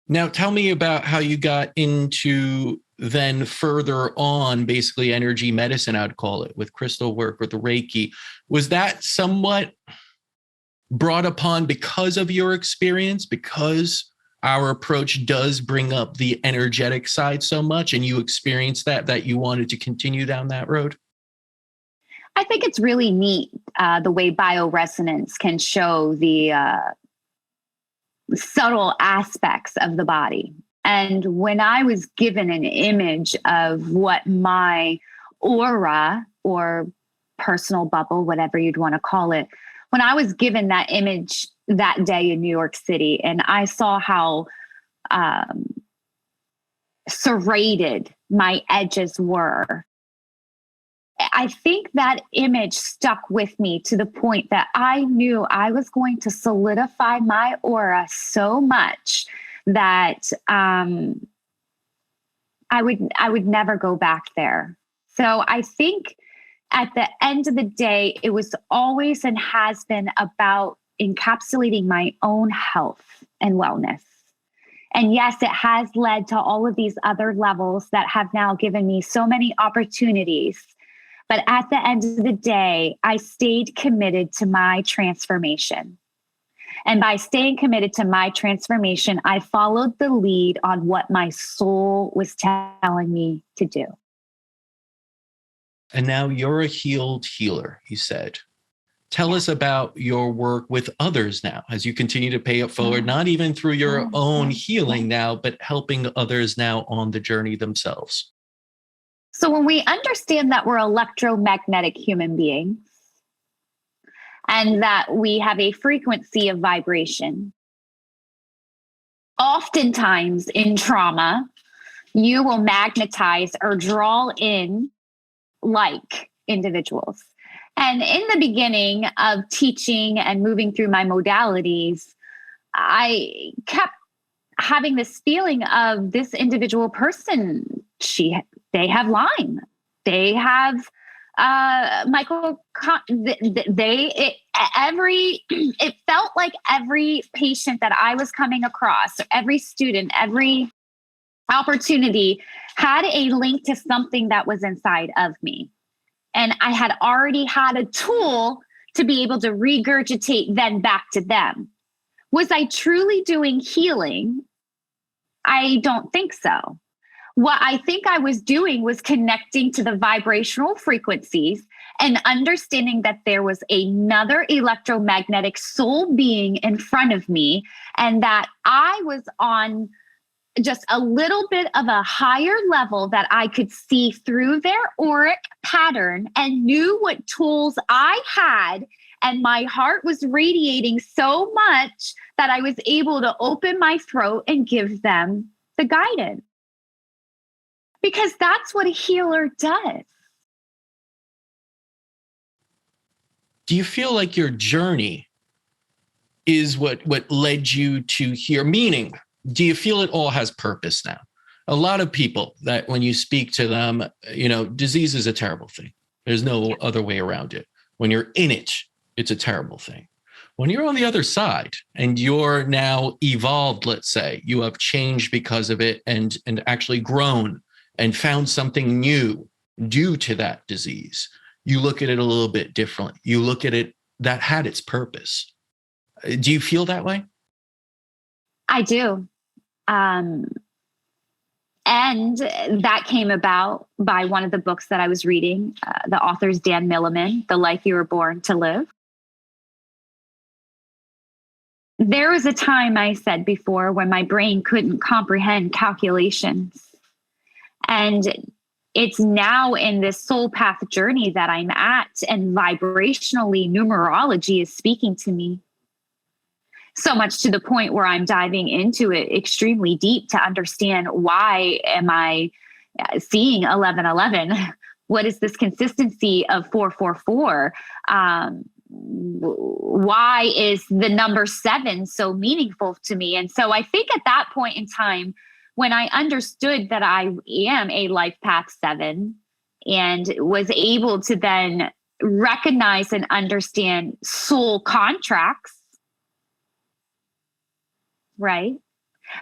Now, tell me about how you got into then further on, basically energy medicine, I'd call it, with crystal work, with the Reiki. Was that somewhat brought upon because of your experience, because our approach does bring up the energetic side so much, and you experienced that you wanted to continue down that road? I think it's really neat the way bioresonance can show the subtle aspects of the body. And when I was given an image of what my aura or personal bubble, whatever you'd want to call it, when I was given that image that day in New York City, and I saw how serrated my edges were, I think that image stuck with me to the point that I knew I was going to solidify my aura so much that I would never go back there. So I think at the end of the day, it was always and has been about encapsulating my own health and wellness. And yes, it has led to all of these other levels that have now given me so many opportunities. But at the end of the day, I stayed committed to my transformation. And by staying committed to my transformation, I followed the lead on what my soul was telling me to do. And now you're a healed healer, you said. Tell us about your work with others now as you continue to pay it forward, not even through your own healing now, but helping others now on the journey themselves. So when we understand that we're electromagnetic human beings and that we have a frequency of vibration, oftentimes in trauma, you will magnetize or draw in like individuals. And in the beginning of teaching and moving through my modalities, I kept having this feeling of this individual person, they have Lyme, they have it felt like every patient that I was coming across, every student, every opportunity had a link to something that was inside of me. And I had already had a tool to be able to regurgitate then back to them. Was I truly doing healing? I don't think so. What I think I was doing was connecting to the vibrational frequencies and understanding that there was another electromagnetic soul being in front of me, and that I was on just a little bit of a higher level that I could see through their auric pattern and knew what tools I had. And my heart was radiating so much that I was able to open my throat and give them the guidance. Because that's what a healer does. Do you feel like your journey is what led you to here? Meaning, do you feel it all has purpose now? A lot of people that when you speak to them, disease is a terrible thing. There's no other way around it. When you're in it, it's a terrible thing. When you're on the other side and you're now evolved, let's say, you have changed because of it and actually grown and found something new due to that disease, you look at it a little bit differently. You look at it that had its purpose. Do you feel that way? I do. And that came about by one of the books that I was reading. The author's Dan Milliman, The Life You Were Born to Live. There was a time, I said before, when my brain couldn't comprehend calculations. And it's now in this soul path journey that I'm at, and vibrationally, numerology is speaking to me. So much to the point where I'm diving into it extremely deep to understand, why am I seeing 1111? What is this consistency of 444? Why is the number 7 so meaningful to me? And so I think at that point in time, when I understood that I am a life path 7 and was able to then recognize and understand soul contracts, right?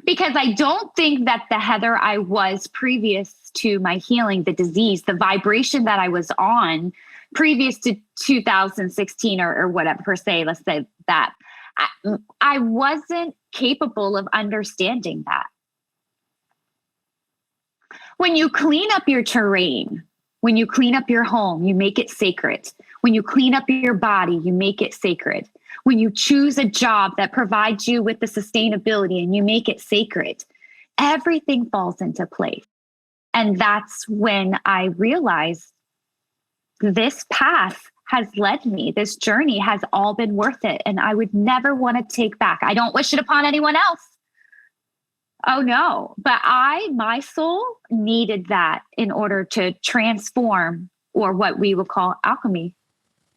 Because I don't think that the Heather I was previous to my healing, the disease, the vibration that I was on previous to 2016 or whatever, per se, let's say that, I wasn't capable of understanding that. When you clean up your terrain, when you clean up your home, you make it sacred. When you clean up your body, you make it sacred. When you choose a job that provides you with the sustainability and you make it sacred, everything falls into place. And that's when I realized this path has led me. This journey has all been worth it. And I would never want to take back. I don't wish it upon anyone else. Oh no. But my soul needed that in order to transform, or what we would call alchemy.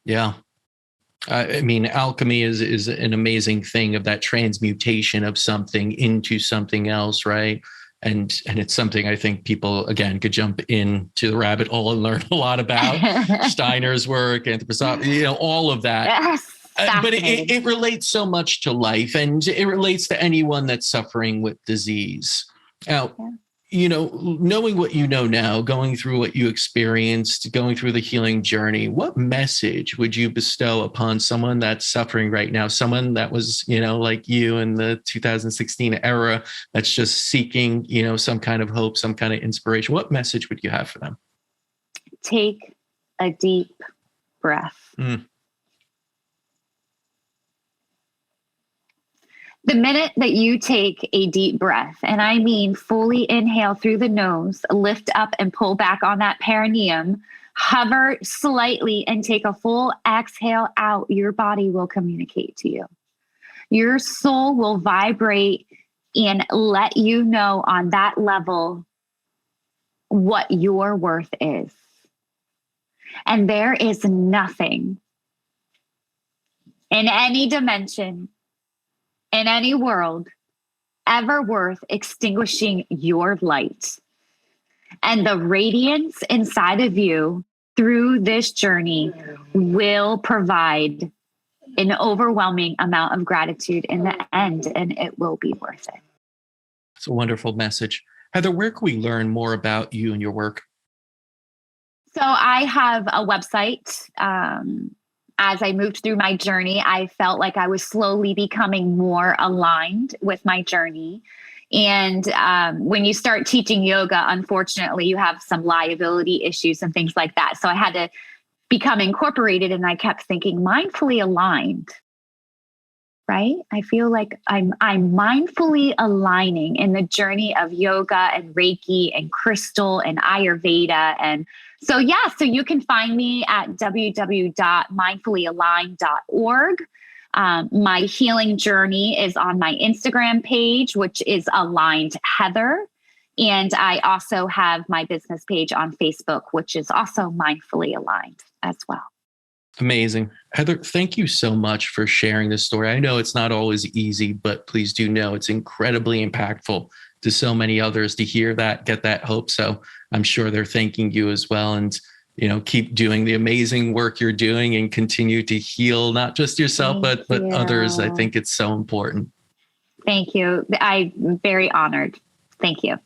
Yeah. I mean, alchemy is an amazing thing, of that transmutation of something into something else, right? And it's something I think people, again, could jump into the rabbit hole and learn a lot about. Steiner's work, anthroposophy, all of that. Yes, but it relates so much to life, and it relates to anyone that's suffering with disease. Now, knowing what you know now, going through what you experienced, going through the healing journey, what message would you bestow upon someone that's suffering right now? Someone that was, like you in the 2016 era, that's just seeking, some kind of hope, some kind of inspiration. What message would you have for them? Take a deep breath. The minute that you take a deep breath, and I mean fully inhale through the nose, lift up and pull back on that perineum, hover slightly and take a full exhale out, your body will communicate to you. Your soul will vibrate and let you know on that level what your worth is. And there is nothing in any dimension, in any world, ever worth extinguishing your light. And the radiance inside of you through this journey will provide an overwhelming amount of gratitude in the end, and it will be worth it. It's a wonderful message. Heather, where can we learn more about you and your work? So I have a website. As I moved through my journey, I felt like I was slowly becoming more aligned with my journey. And when you start teaching yoga, unfortunately, you have some liability issues and things like that. So I had to become incorporated, and I kept thinking mindfully aligned, right? I feel like I'm mindfully aligning in the journey of yoga and Reiki and crystal and Ayurveda. And so you can find me at www.mindfullyalign.org. My healing journey is on my Instagram page, which is Aligned Heather. And I also have my business page on Facebook, which is also Mindfully Aligned as well. Amazing. Heather, thank you so much for sharing this story. I know it's not always easy, but please do know it's incredibly impactful to so many others to hear that, get that hope. So I'm sure they're thanking you as well. And, keep doing the amazing work you're doing and continue to heal, not just yourself, but others. I think it's so important. Thank you. I'm very honored. Thank you.